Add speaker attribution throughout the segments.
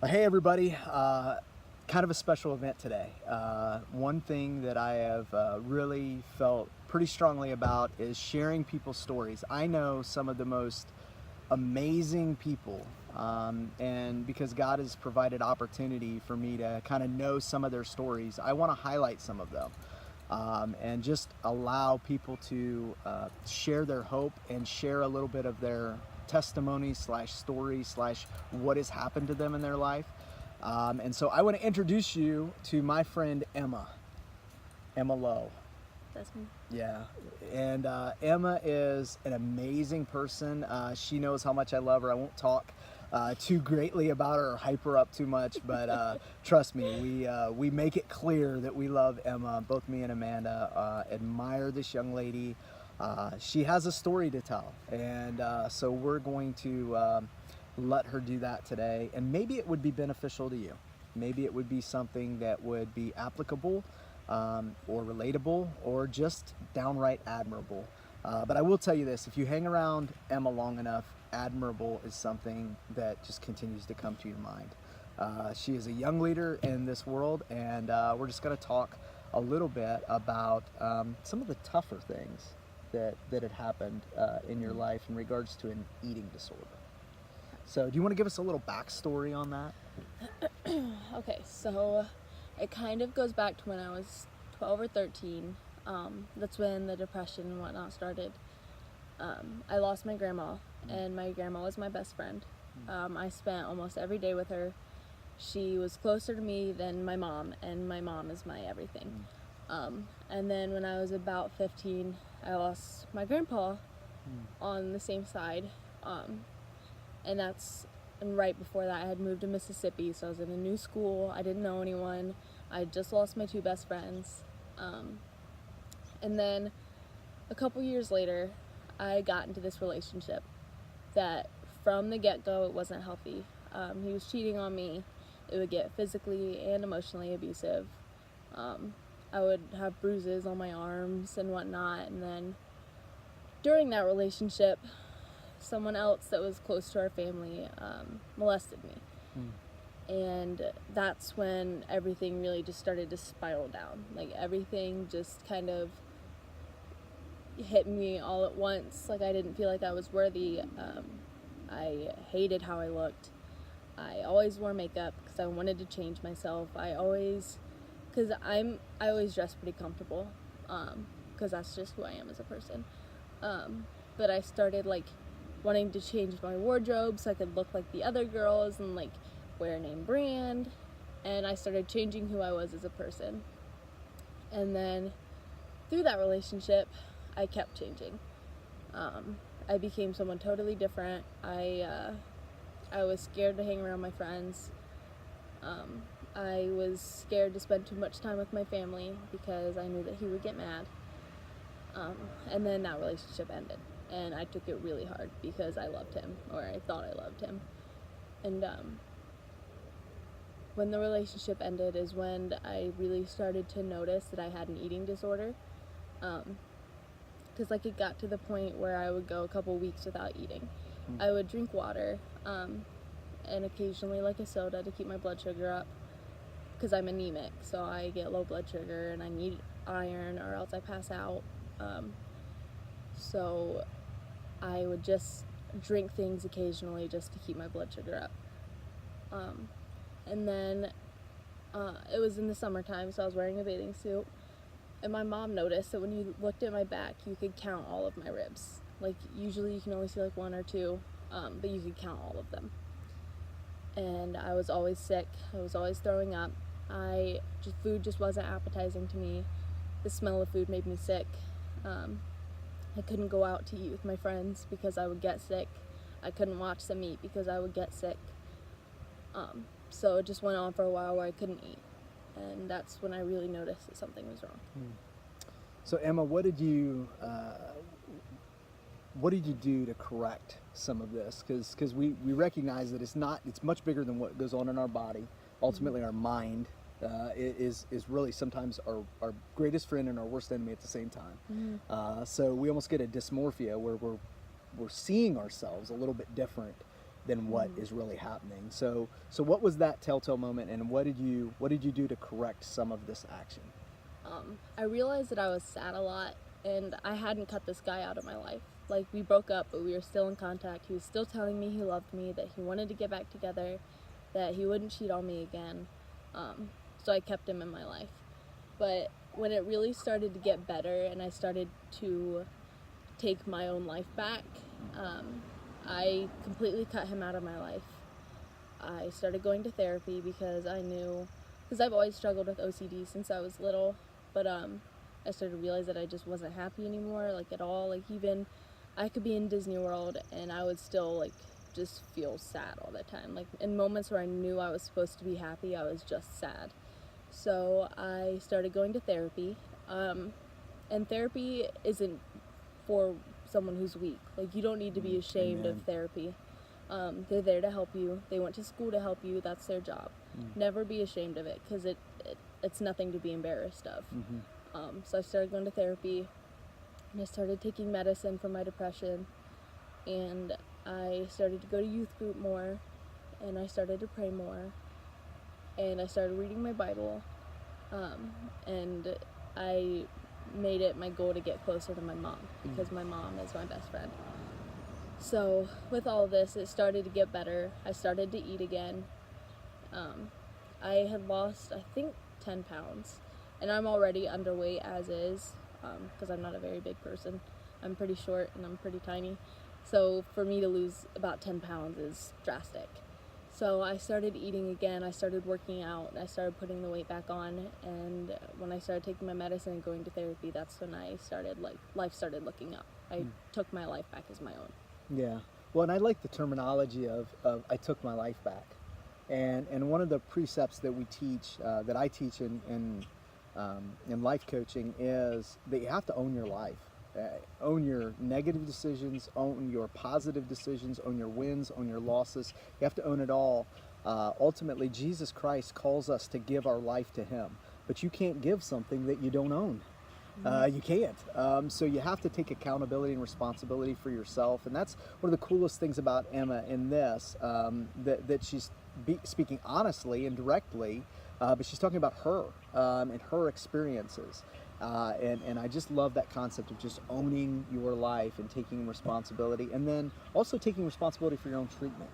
Speaker 1: Hey everybody, kind of a special event today. One thing that I have really felt pretty strongly about is sharing people's stories. I know some of the most amazing people, and because God has provided opportunity for me to kind of know some of their stories, I want to highlight some of them. And just allow people to share their hope and share a little bit of their testimony slash story slash what has happened to them in their life. And so I want to introduce you to my friend Emma Lowe.
Speaker 2: That's me.
Speaker 1: Yeah, and Emma is an amazing person. She knows how much I love her. I won't talk too greatly about her or hype her up too much, but trust me, we make it clear that we love Emma. Both me and Amanda admire this young lady. She has a story to tell, and so we're going to let her do that today. And maybe it would be beneficial to you. Maybe it would be something that would be applicable or relatable or just downright admirable. But I will tell you this, if you hang around Emma long enough, admirable is something that just continues to come to your mind. She is a young leader in this world, and we're just going to talk a little bit about some of the tougher things that had happened in your life in regards to an eating disorder. So do you want to give us a little backstory on that?
Speaker 2: Okay, so it kind of goes back to when I was 12 or 13. That's when the depression and whatnot started. I lost my grandma, and my grandma was my best friend. I spent almost every day with her. She was closer to me than my mom, and my mom is my everything. And then when I was about 15, I lost my grandpa on the same side. And right before that, I had moved to Mississippi, so I was in a new school. I didn't know anyone. I just lost my two best friends. And then a couple years later, I got into this relationship that from the get-go, it wasn't healthy. He was cheating on me. It would get physically and emotionally abusive. I would have bruises on my arms and whatnot. And then during that relationship, someone else that was close to our family molested me. And that's when everything really just started to spiral down. Like, everything just kind of hit me all at once. Like, I didn't feel like I was worthy. I hated how I looked. I always wore makeup because I wanted to change myself. I always dress pretty comfortable because that's just who I am as a person. But I started wanting to change my wardrobe so I could look like the other girls and wear a name brand, and I started changing who I was as a person. And then through that relationship, I kept changing. I became someone totally different. I was scared to hang around my friends. I was scared to spend too much time with my family because I knew that he would get mad. And then that relationship ended. And I took it really hard because I loved him, or I thought I loved him. And when the relationship ended is when I really started to notice that I had an eating disorder. Because it got to the point where I would go a couple weeks without eating. I would drink water and occasionally a soda to keep my blood sugar up because I'm anemic, so I get low blood sugar and I need iron or else I pass out. So I would just drink things occasionally just to keep my blood sugar up. And then it was in the summertime, so I was wearing a bathing suit. And my mom noticed that when you looked at my back, you could count all of my ribs. Usually you can only see one or two, but you could count all of them. And I was always sick. I was always throwing up. Food just wasn't appetizing to me. The smell of food made me sick. I couldn't go out to eat with my friends because I would get sick. I couldn't watch them eat because I would get sick. So it just went on for a while where I couldn't eat. And that's when I really noticed that something was wrong.
Speaker 1: So Emma, what did you do to correct some of this? Because we recognize that it's much bigger than what goes on in our body. Ultimately, our mind is really sometimes our greatest friend and our worst enemy at the same time. So we almost get a dysmorphia where we're seeing ourselves a little bit different than what is really happening. So what was that telltale moment, and what did you do to correct some of this action?
Speaker 2: I realized that I was sad a lot, and I hadn't cut this guy out of my life. Like, we broke up, but we were still in contact. He was still telling me he loved me, that he wanted to get back together, that he wouldn't cheat on me again. So I kept him in my life. But when it really started to get better and I started to take my own life back, I completely cut him out of my life. I started going to therapy because I've always struggled with OCD since I was little, but I started to realize that I just wasn't happy anymore, like, at all. Like, even I could be in Disney World and I would still, like, just feel sad all the time. Like, in moments where I knew I was supposed to be happy, I was just sad. So I started going to therapy, and therapy isn't for someone who's weak. Like, you don't need to be ashamed of therapy. They're there to help you. They went to school to help you. That's their job. Never be ashamed of it, because it's nothing to be embarrassed of. So I started going to therapy, and I started taking medicine for my depression, and I started to go to youth group more, and I started to pray more, and I started reading my Bible, and I made it my goal to get closer to my mom, because my mom is my best friend. So with all of this, it started to get better. I started to eat again. I had lost, I think, 10 pounds, and I'm already underweight as is, because I'm not a very big person. I'm pretty short and I'm pretty tiny. So for me to lose about 10 pounds is drastic. So I started eating again, I started working out, I started putting the weight back on, and when I started taking my medicine and going to therapy, that's when I started, like, life started looking up. I took my life back as my own. Yeah.
Speaker 1: Well, and I like the terminology of I took my life back. And one of the precepts that we teach, that I teach in life coaching, is that you have to own your life. Own your negative decisions, own your positive decisions, own your wins, own your losses. You have to own it all. Ultimately, Jesus Christ calls us to give our life to Him, but you can't give something that you don't own. You can't. So you have to take accountability and responsibility for yourself, and that's one of the coolest things about Emma in this, that she's speaking honestly and directly, but she's talking about her and her experiences. And I just love that concept of just owning your life and taking responsibility, and then also taking responsibility for your own treatment.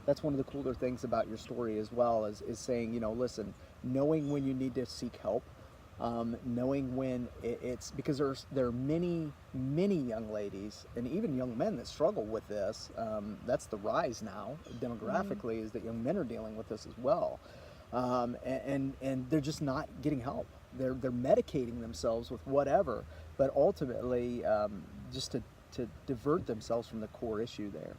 Speaker 1: That's one of the cooler things about your story as well, is saying, listen, knowing when you need to seek help, knowing when it's because there are many young ladies and even young men that struggle with this. That's the rise now demographically, is that young men are dealing with this as well, and they're just not getting help. They're medicating themselves with whatever, but ultimately just to divert themselves from the core issue there.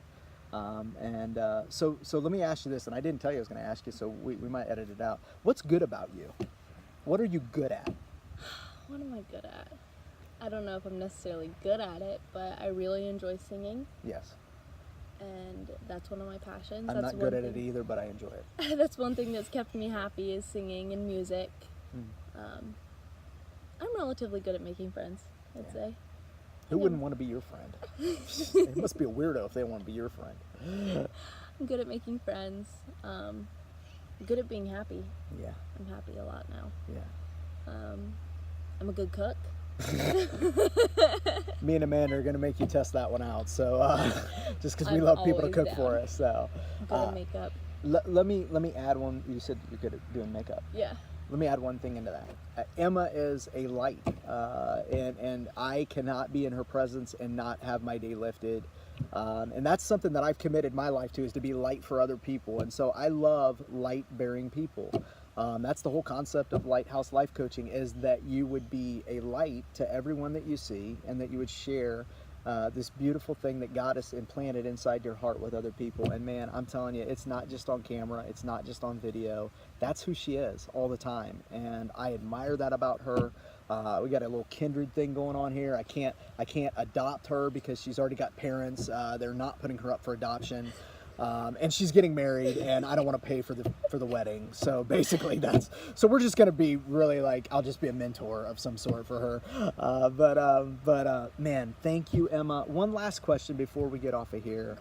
Speaker 1: So let me ask you this, and I didn't tell you I was going to ask you, so we might edit it out. What's good about you? What are you good at?
Speaker 2: What am I good at? I don't know if I'm necessarily good at it, but I really enjoy singing.
Speaker 1: Yes.
Speaker 2: And that's one of my passions.
Speaker 1: I'm not good at it either, but I enjoy it.
Speaker 2: That's one thing that's kept me happy, is singing and music. I'm relatively good at making friends, I'd say.
Speaker 1: Who wouldn't want to be your friend? It must be a weirdo if they want to be your friend.
Speaker 2: I'm good at making friends. I'm good at being happy.
Speaker 1: Yeah.
Speaker 2: I'm happy a lot now.
Speaker 1: Yeah.
Speaker 2: I'm a good cook.
Speaker 1: Me and Amanda are going to make you test that one out. So just because we love people to cook for us. So
Speaker 2: good at makeup.
Speaker 1: Let me add one. You said you're good at doing makeup.
Speaker 2: Yeah.
Speaker 1: Let me add one thing into that. Emma is a light, and I cannot be in her presence and not have my day lifted. And that's something that I've committed my life to, is to be light for other people. And so I love light-bearing people. That's the whole concept of Lighthouse Life Coaching, is that you would be a light to everyone that you see, and that you would share this beautiful thing that God has implanted inside your heart with other people. And man, I'm telling you, it's not just on camera, it's not just on video. That's who she is all the time, and I admire that about her. We got a little kindred thing going on here. I can't adopt her because she's already got parents. They're not putting her up for adoption. And she's getting married, and I don't want to pay for the wedding. So basically, so we're just gonna be really like, I'll just be a mentor of some sort for her. Man, thank you, Emma. One last question before we get off of here.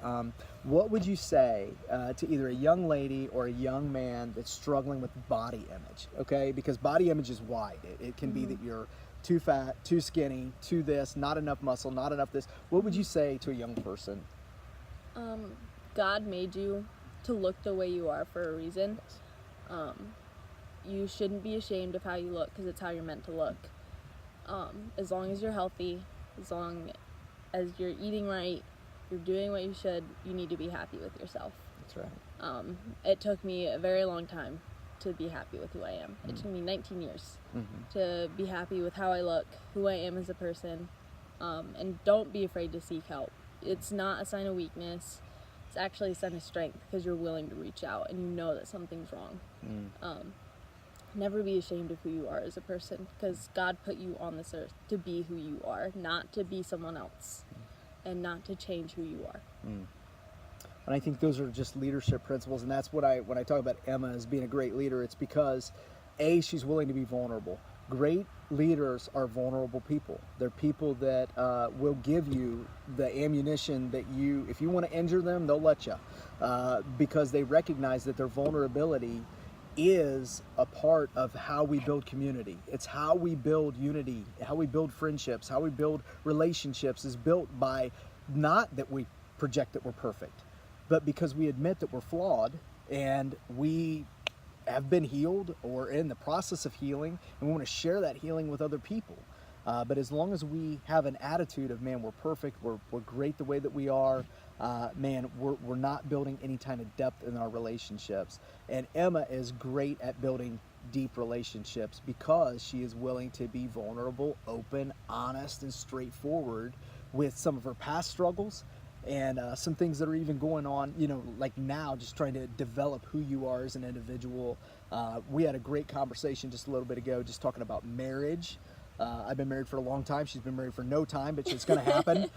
Speaker 1: What would you say to either a young lady or a young man that's struggling with body image? Okay, because body image is wide. It can be that you're too fat, too skinny, too this, not enough muscle, not enough this. What would you say to a young person?
Speaker 2: God made you to look the way you are for a reason. You shouldn't be ashamed of how you look, because it's how you're meant to look. As long as you're healthy, as long as you're eating right, you're doing what you should, you need to be happy with yourself.
Speaker 1: That's right.
Speaker 2: It took me a very long time to be happy with who I am. It took me 19 years to be happy with how I look, who I am as a person, and don't be afraid to seek help. It's not a sign of weakness. It's actually a sign of strength, because you're willing to reach out and you know that something's wrong. Never be ashamed of who you are as a person, because God put you on this earth to be who you are, not to be someone else, and not to change who you are.
Speaker 1: And I think those are just leadership principles, and that's what when I talk about Emma as being a great leader, it's because she's willing to be vulnerable. Great leaders are vulnerable people. They're people that will give you the ammunition that if you want to injure them, they'll let you, because they recognize that their vulnerability is a part of how we build community. It's how we build unity, how we build friendships, how we build relationships is built by not that we project that we're perfect, but because we admit that we're flawed and we have been healed or in the process of healing, and we want to share that healing with other people. But as long as we have an attitude of, man, we're perfect, we're great the way that we are, man, we're not building any kind of depth in our relationships. And Emma is great at building deep relationships because she is willing to be vulnerable, open, honest, and straightforward with some of her past struggles and some things that are even going on, like now, just trying to develop who you are as an individual. We had a great conversation just a little bit ago, just talking about marriage. I've been married for a long time. She's been married for no time, but it's going to happen.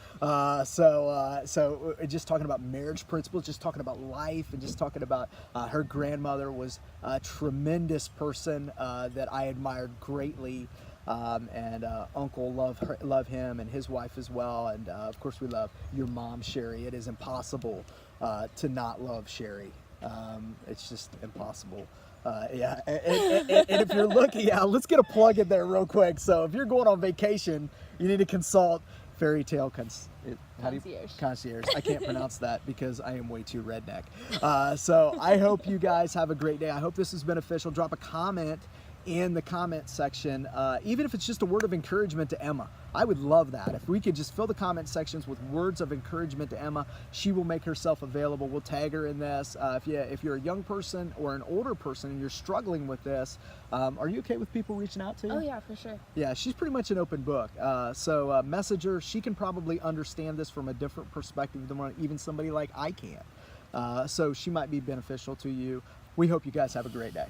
Speaker 1: So just talking about marriage principles, just talking about life, and just talking about her grandmother was a tremendous person that I admired greatly. And Uncle love him and his wife as well. And of course we love your mom, Sherry. It is impossible to not love Sherry. It's just impossible. And if you're looking, let's get a plug in there real quick. So if you're going on vacation, you need to consult Fairy Tale Concierge. I can't pronounce that because I am way too redneck. So I hope you guys have a great day. I hope this is beneficial. Drop a comment in the comment section, even if it's just a word of encouragement to Emma. I would love that. If we could just fill the comment sections with words of encouragement to Emma, she will make herself available. We'll tag her in this. If you're a young person or an older person and you're struggling with this, are you okay with people reaching out to you?
Speaker 2: Oh yeah, for sure.
Speaker 1: Yeah, she's pretty much an open book. So message her. She can probably understand this from a different perspective than even somebody like I can. So she might be beneficial to you. We hope you guys have a great day.